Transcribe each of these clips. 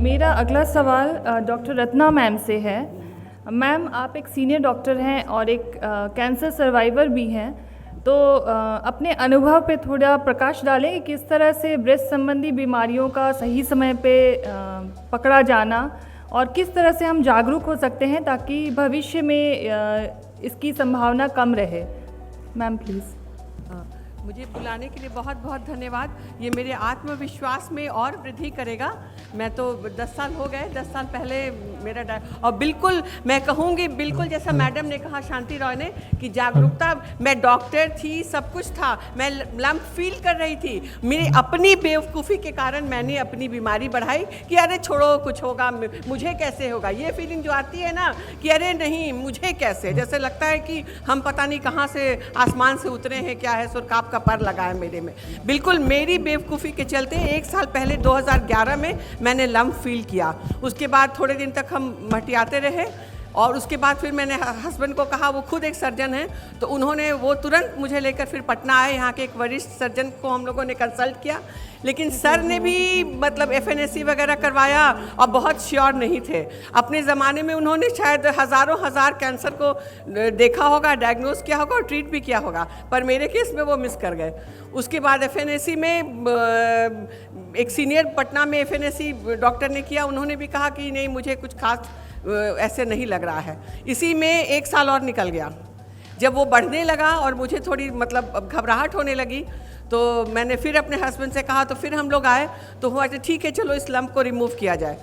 मेरा अगला सवाल डॉक्टर रत्ना मैम से है। मैम, आप एक सीनियर डॉक्टर हैं और एक कैंसर सर्वाइवर भी हैं, तो अपने अनुभव पे थोड़ा प्रकाश डालें कि किस तरह से ब्रेस्ट संबंधी बीमारियों का सही समय पे पकड़ा जाना और किस तरह से हम जागरूक हो सकते हैं ताकि भविष्य में इसकी संभावना कम रहे। Ma'am please. मुझे बुलाने के लिए बहुत बहुत धन्यवाद। ये मेरे आत्मविश्वास में और वृद्धि करेगा। मैं तो 10 साल हो गए, 10 साल पहले मेरा और बिल्कुल मैं कहूँगी, बिल्कुल जैसा मैडम ने कहा, शांति रॉय ने, कि जागरूकता, मैं डॉक्टर थी, सब कुछ था, मैं लम्प फील कर रही थी। मेरी अपनी बेवकूफ़ी के कारण मैंने अपनी बीमारी बढ़ाई कि अरे छोड़ो, कुछ होगा, मुझे कैसे होगा। ये फीलिंग जो आती है ना कि अरे नहीं, मुझे कैसे, जैसे लगता है कि हम पता नहीं कहाँ से आसमान से उतरे हैं, क्या है, सुरकाब का पर लगा है मेरे में। बिल्कुल मेरी बेवकूफ़ी के चलते 1 साल पहले 2011 में मैंने लम्प फील किया। उसके बाद थोड़े दिन तक हम मटियाते रहे और उसके बाद फिर मैंने हस्बैंड को कहा, वो खुद एक सर्जन हैं, तो उन्होंने वो तुरंत मुझे लेकर फिर पटना आए। यहाँ के एक वरिष्ठ सर्जन को हम लोगों ने कंसल्ट किया, लेकिन सर ने भी मतलब FNAC वगैरह करवाया और बहुत श्योर नहीं थे। अपने ज़माने में उन्होंने शायद हज़ार कैंसर को देखा होगा, डायग्नोज किया होगा और ट्रीट भी किया होगा, पर मेरे केस में वो मिस कर गए। उसके बाद FNAC में एक सीनियर पटना में FNAC डॉक्टर ने किया, उन्होंने भी कहा कि नहीं, मुझे कुछ खास ऐसे नहीं लग रहा है। इसी में 1 साल और निकल गया। जब वो बढ़ने लगा और मुझे थोड़ी मतलब घबराहट होने लगी, तो मैंने फिर अपने हस्बैंड से कहा, तो फिर हम लोग आए, तो हुआ कि ठीक है चलो इस लम्प को रिमूव किया जाए।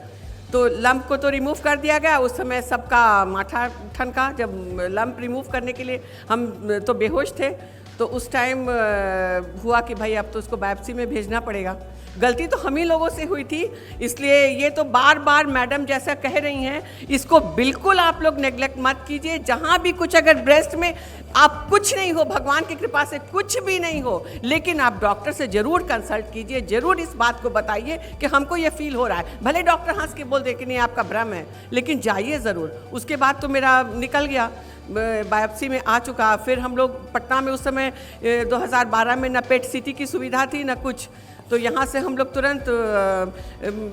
तो लम्प को तो रिमूव कर दिया गया। उस समय सबका माथा ठनका। जब लम्प रिमूव करने के लिए हम तो बेहोश थे, तो उस टाइम हुआ कि भाई अब तो उसको बायोप्सी में भेजना पड़ेगा। गलती तो हम ही लोगों से हुई थी, इसलिए ये तो बार बार मैडम जैसा कह रही हैं, इसको बिल्कुल आप लोग नेग्लेक्ट मत कीजिए। जहाँ भी कुछ अगर ब्रेस्ट में आप कुछ नहीं हो, भगवान की कृपा से कुछ भी नहीं हो, लेकिन आप डॉक्टर से ज़रूर कंसल्ट कीजिए, ज़रूर इस बात को बताइए कि हमको ये फील हो रहा है। भले डॉक्टर हंस के बोल दे कि नहीं आपका भ्रम है, लेकिन जाइए ज़रूर। उसके बाद तो मेरा निकल गया, बायोप्सी में आ चुका। फिर हम लोग पटना में उस समय 2012 में न पेट सिटी की सुविधा थी न कुछ, तो यहाँ से हम लोग तुरंत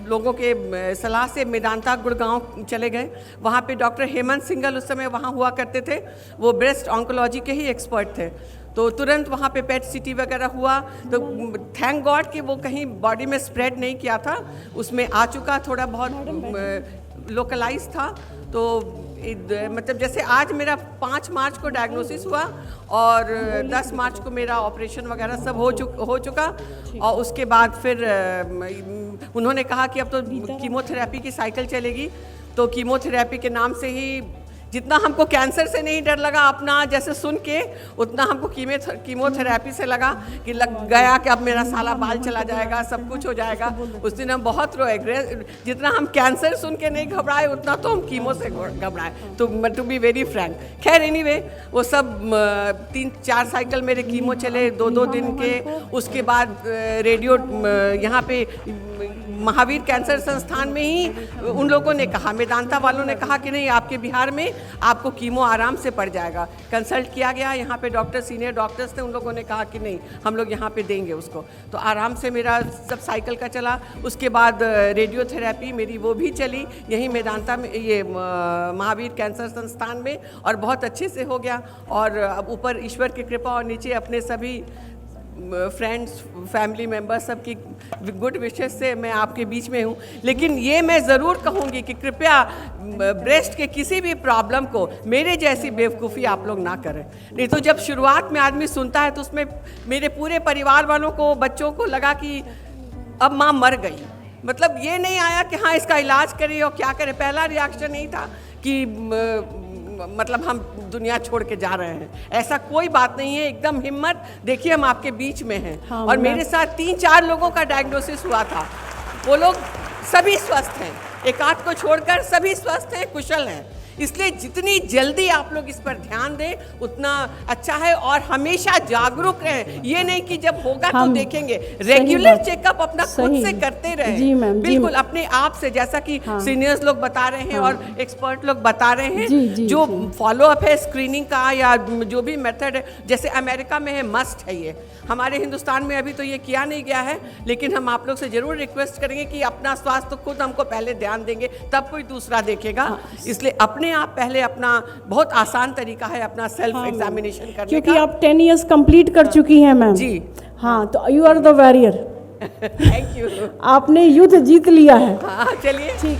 लोगों के सलाह से मेदांता गुड़गांव चले गए। वहाँ पे डॉक्टर हेमंत सिंगल उस समय वहाँ हुआ करते थे, वो ब्रेस्ट ऑन्कोलॉजी के ही एक्सपर्ट थे। तो तुरंत वहाँ पे पेट सिटी वगैरह हुआ, तो थैंक गॉड कि वो कहीं बॉडी में स्प्रेड नहीं किया था, उसमें आ चुका, थोड़ा बहुत लोकलाइज था। तो मतलब जैसे आज मेरा 5 मार्च को डायग्नोसिस हुआ और 10 मार्च को मेरा ऑपरेशन वगैरह सब हो चुका। और उसके बाद फिर उन्होंने कहा कि अब तो कीमोथेरेपी की साइकिल चलेगी। तो कीमोथेरेपी के नाम से ही जितना हमको कैंसर से नहीं डर लगा अपना जैसे सुन के, उतना हमको कीमोथेरेपी से लगा कि लग गया कि अब मेरा साला बाल चला जाएगा, सब कुछ हो जाएगा। उस दिन हम बहुत रोए। जितना हम कैंसर सुन के नहीं घबराए, उतना तो हम कीमो से घबराए, तो टू बी वेरी फ्रैंक। खैर एनीवे, वो सब 3-4 साइकिल मेरे कीमो चले 2-2 दिन के। उसके बाद रेडियो यहाँ पे महावीर कैंसर संस्थान में ही उन लोगों ने कहा, मेदांता वालों ने कहा कि नहीं, आपके बिहार में आपको कीमो आराम से पड़ जाएगा। कंसल्ट किया गया, यहाँ पे डॉक्टर, सीनियर डॉक्टर्स थे, उन लोगों ने कहा कि नहीं, हम लोग यहाँ पे देंगे उसको। तो आराम से मेरा सब साइकिल का चला। उसके बाद रेडियोथेरेपी मेरी वो भी चली यहीं मेदांता में, ये महावीर कैंसर संस्थान में, और बहुत अच्छे से हो गया। और अब ऊपर ईश्वर की कृपा और नीचे अपने सभी फ्रेंड्स, फैमिली मेम्बर्स, सबकी गुड विशेस से मैं आपके बीच में हूँ। लेकिन ये मैं ज़रूर कहूँगी कि कृपया ब्रेस्ट के किसी भी प्रॉब्लम को मेरे जैसी बेवकूफ़ी आप लोग ना करें। नहीं तो जब शुरुआत में आदमी सुनता है तो उसमें मेरे पूरे परिवार वालों को, बच्चों को लगा कि अब माँ मर गई। मतलब ये नहीं आया कि हाँ इसका इलाज करें और क्या करें। पहला रिएक्शन यही था कि मतलब हम दुनिया छोड़ के जा रहे हैं। ऐसा कोई बात नहीं है, एकदम हिम्मत। देखिए हम आपके बीच में हैं। हाँ, और मेरे साथ 3-4 लोगों का डायग्नोसिस हुआ था। वो लोग सभी स्वस्थ हैं, एक आध को छोड़कर सभी स्वस्थ हैं, कुशल हैं। इसलिए जितनी जल्दी आप लोग इस पर ध्यान दें उतना अच्छा है, और हमेशा जागरूक रहें। ये नहीं कि जब होगा तो देखेंगे, रेगुलर चेकअप अपना खुद से करते रहे। जी मैम, बिल्कुल अपने आप से, जैसा कि सीनियर्स लोग बता रहे हैं और एक्सपर्ट लोग बता रहे हैं, जो फॉलो अप है स्क्रीनिंग का या जो भी मेथड है, जैसे अमेरिका में है, मस्ट है ये। हमारे हिंदुस्तान में अभी तो ये किया नहीं गया है, लेकिन हम आप लोग से जरूर रिक्वेस्ट करेंगे कि अपना स्वास्थ्य खुद हमको पहले ध्यान देंगे, तब कोई दूसरा देखेगा। इसलिए अपने आप पहले अपना, बहुत आसान तरीका है अपना सेल्फ एग्जामिनेशन करने क्योंकि का। आप 10 इयर्स कंप्लीट कर चुकी हैं मैम जी हाँ, तो you are the warrior. Thank you. आपने युद्ध जीत लिया है। हाँ चलिए ठीक।